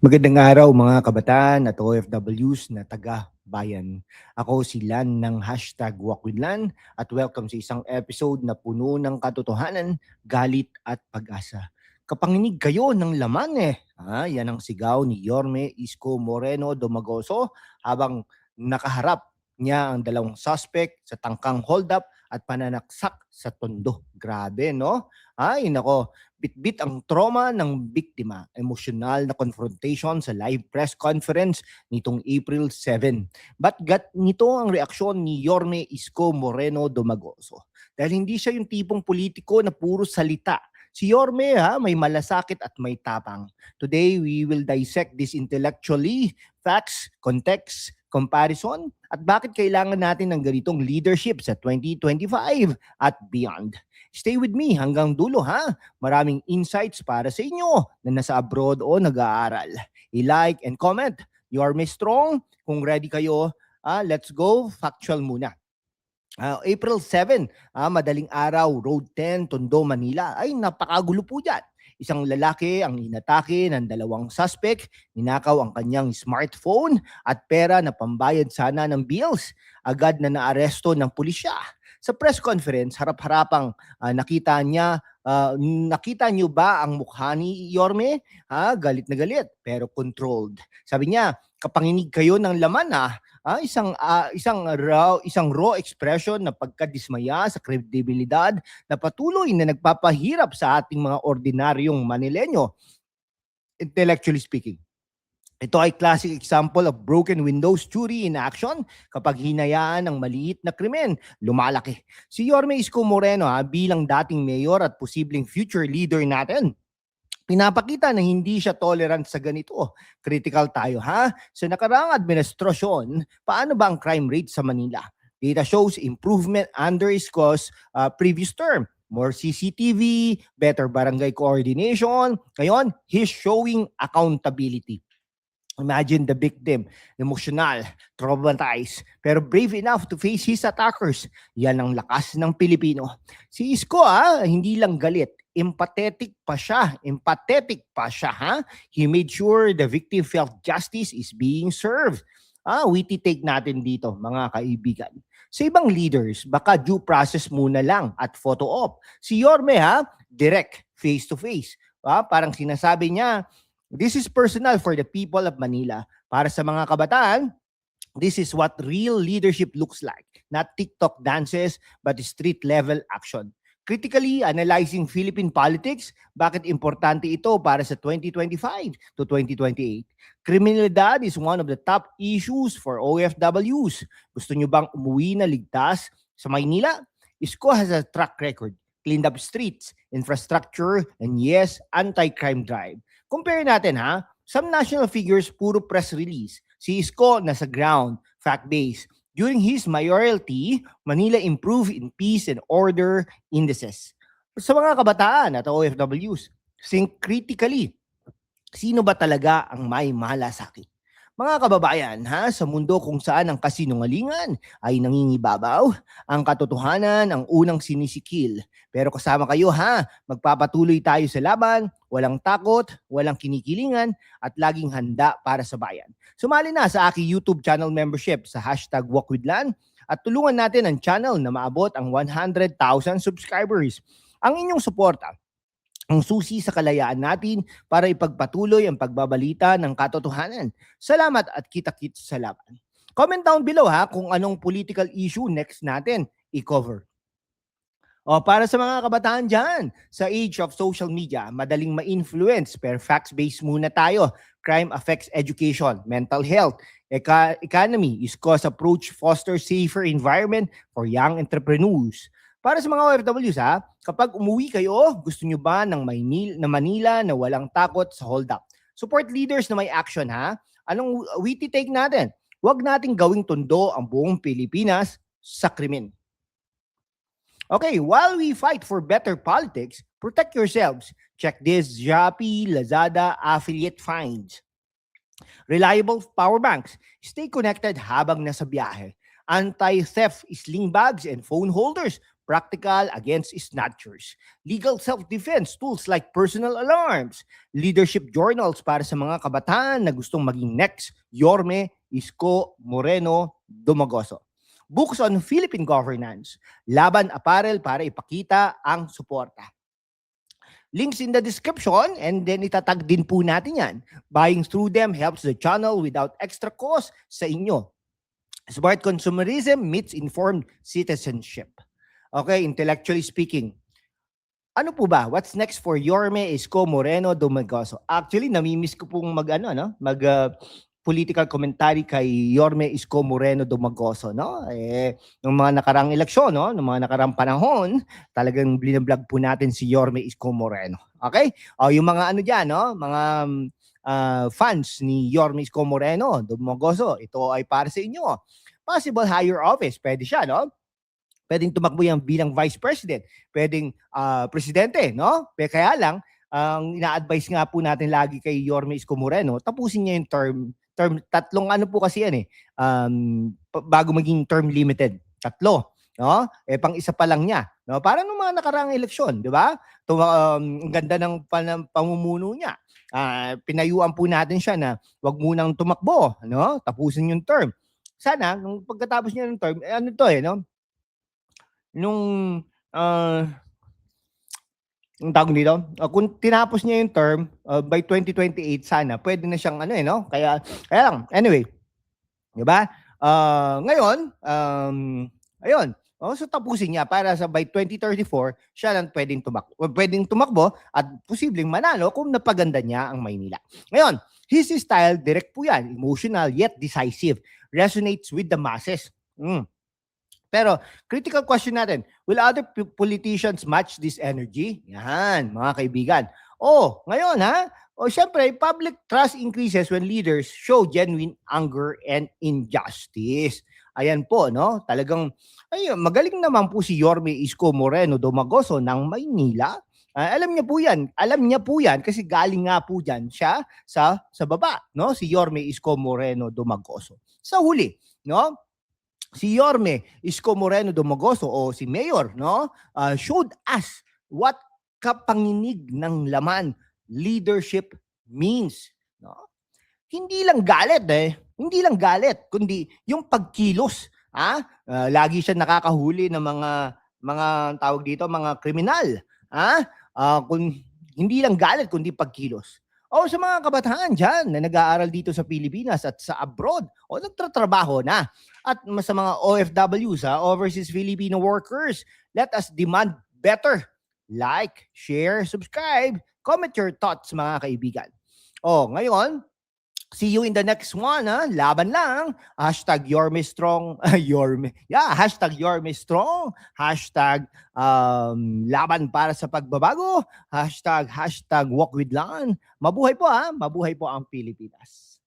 Magandang araw mga kabataan at OFWs na taga-bayan. Ako si Lan ng #WalkWithLan at welcome sa isang episode na puno ng katotohanan, galit at pag-asa. Kapanginig kayo ng laman yan ang sigaw ni Yorme Isko Moreno Domagoso habang nakaharap niya ang dalawang suspect sa tangkang hold-up at pananaksak sa tondo. Grabe, no? Ay, nako. Bitbit ang trauma ng biktima, emosyonal na confrontation sa live press conference nitong April 7. Gat nito ang reaksyon ni Yorme Isko Moreno Domagoso. Dahil hindi siya yung tipong politiko na puro salita. Si Yorme may malasakit at may tapang. Today, we will dissect this intellectually, facts, context, comparison, at bakit kailangan natin ng ganitong leadership sa 2025 at beyond. Stay with me hanggang dulo Maraming insights para sa inyo na nasa abroad o nag-aaral. I-like and comment. You are Miss Strong. Kung ready kayo, let's go. Factual muna. April 7, madaling araw, Road 10, Tondo, Manila. Ay, napakagulo po dyan. Isang lalaki ang inatake ng dalawang suspect, ninakaw ang kanyang smartphone at pera na pambayad sana ng bills. Agad na naaresto ng pulisya. Sa press conference, harap-harapang nakita niyo ba ang mukha ni Yorme? Galit na galit, pero controlled. Sabi niya, kapanginig kayo ng laman isang raw expression na pagkadismaya sa kredibilidad na patuloy na nagpapahirap sa ating mga ordinaryong Manilenyo, intellectually speaking. Ito ay classic example of broken windows theory in action kapag hinayaan ng maliit na krimen, lumalaki. Si Yorme Isko Moreno bilang dating mayor at posibleng future leader natin, pinapakita na hindi siya tolerant sa ganito. Critical tayo Sa nakaraang administrasyon, paano ba ang crime rate sa Manila? Data shows improvement under Isko's previous term. More CCTV, better barangay coordination. Ngayon, he's showing accountability. Imagine the victim, emotional, traumatized, pero brave enough to face his attackers. Yan ang lakas ng Pilipino. Si Isko hindi lang galit, empathetic pa siya. He made sure the victim felt justice is being served. Witty take natin dito, mga kaibigan. Sa ibang leaders, baka due process muna lang at photo op. Si Yorme direct, face to face. Parang sinasabi niya, this is personal for the people of Manila. Para sa mga kabataan, this is what real leadership looks like. Not TikTok dances, but street-level action. Critically analyzing Philippine politics, bakit importante ito para sa 2025 to 2028? Kriminalidad is one of the top issues for OFWs. Gusto nyo bang umuwi na ligtas sa Maynila? Isko has a track record, cleaned up streets, infrastructure, and yes, anti-crime drive. Compare natin some national figures puro press release. Si Isko nasa ground, fact-based. During his mayoralty, Manila improved in peace and order indices. Sa mga kabataan at OFWs, think critically, sino ba talaga ang may malasakit? Mga kababayan, sa mundo kung saan ang kasinungalingan ay nangingibabaw, ang katotohanan ang unang sinisikil. Pero kasama kayo magpapatuloy tayo sa laban, walang takot, walang kinikilingan, at laging handa para sa bayan. Sumali na sa aking YouTube channel membership sa #WalkWithLan at tulungan natin ang channel na maabot ang 100,000 subscribers. Ang inyong suporta ang susi sa kalayaan natin para ipagpatuloy ang pagbabalita ng katotohanan. Salamat at kita-kits sa laban. Comment down below kung anong political issue next natin i-cover. Para sa mga kabataan dyan, sa age of social media, madaling ma-influence, pero facts-based muna tayo. Crime affects education, mental health, economy. Isko's approach fosters safer environment for young entrepreneurs. Para sa mga OFWs kapag umuwi kayo, gusto nyo ba ng Manila na walang takot sa hold-up? Support leaders na may action Anong witty take natin? Huwag nating gawing tondo ang buong Pilipinas sa krimen. Okay, while we fight for better politics, protect yourselves. Check this Shopee, Lazada affiliate finds. Reliable power banks. Stay connected habang nasa biyahe. Anti-theft sling bags and phone holders. practical against snatchers, legal self-defense tools like personal alarms, leadership journals para sa mga kabataan na gustong maging next Yorme Isko Moreno Dumagoso, books on Philippine governance, laban apparel para ipakita ang suporta. Links in the description, and then itatag din po natin yan. Buying through them helps the channel without extra cost sa inyo. Smart consumerism meets informed citizenship. Okay, intellectually speaking. Ano po ba? What's next for Yorme Isko Moreno Dumagoso? Actually, namimiss ko pong political commentary kay Yorme Isko Moreno Dumagoso, no? Nung mga nakarang eleksyon, no? Nung mga nakarang panahon, talagang binablog po natin si Yorme Isko Moreno. Okay? Yung mga diyan, no? Mga fans ni Yorme Isko Moreno Dumagoso, ito ay para sa inyo. Possible higher office, pwede siya, no? Pwedeng tumakbo yan bilang vice president, pwedeng presidente, no? Kaya lang, ang ina-advise nga po natin lagi kay Yorme Isko Moreno, tapusin niya yung term, tatlong po kasi yan bago maging term limited. Tatlo, no? Pang isa pa lang niya, no? Para nung mga nakaraang eleksyon, di ba? Ang ganda ng pamumuno niya. Pinayuan po natin siya na wag munang tumakbo, no? Tapusin yung term. Sana nung pagkatapos niya ng term, no? Nung ang tawag dito, kung tinapos niya yung term by 2028 sana pwede na siyang no? Kaya lang anyway, 'di ba? Ngayon, ayun. So tapusin niya para sa by 2034 siya lang pwedeng tumakbo at posibleng manalo kung napaganda niya ang Maynila. Ngayon, his style direct po yan, emotional yet decisive, resonates with the masses. Pero, critical question natin, will other politicians match this energy? Yan, mga kaibigan. Ngayon syempre, public trust increases when leaders show genuine anger and injustice. Ayan po, no? Talagang, magaling naman po si Yorme Isko Moreno Dumagoso ng Maynila. Alam niya po yan kasi galing nga po dyan siya sa baba, no? Si Yorme Isko Moreno Dumagoso. Sa huli, no? Si Yorme Isko Moreno Dumagoso o si Mayor, no, showed us what kapanginig ng laman leadership means, no? Hindi lang galit, kundi yung pagkilos, lagi siya nakakahuli ng mga tawag dito, mga kriminal, kung hindi lang galit kundi pagkilos. Sa mga kabataan dyan na nag-aaral dito sa Pilipinas at sa abroad o nagtatrabaho na at sa mga OFWs, overseas Filipino workers, let us demand better. Like, share, subscribe, comment your thoughts mga kaibigan. Ngayon, see you in the next one. Laban lang. Hashtag Yorme Strong. Hashtag Yorme Strong. Hashtag laban para sa pagbabago. Hashtag Walk with Lan. Mabuhay po Mabuhay po ang Pilipinas.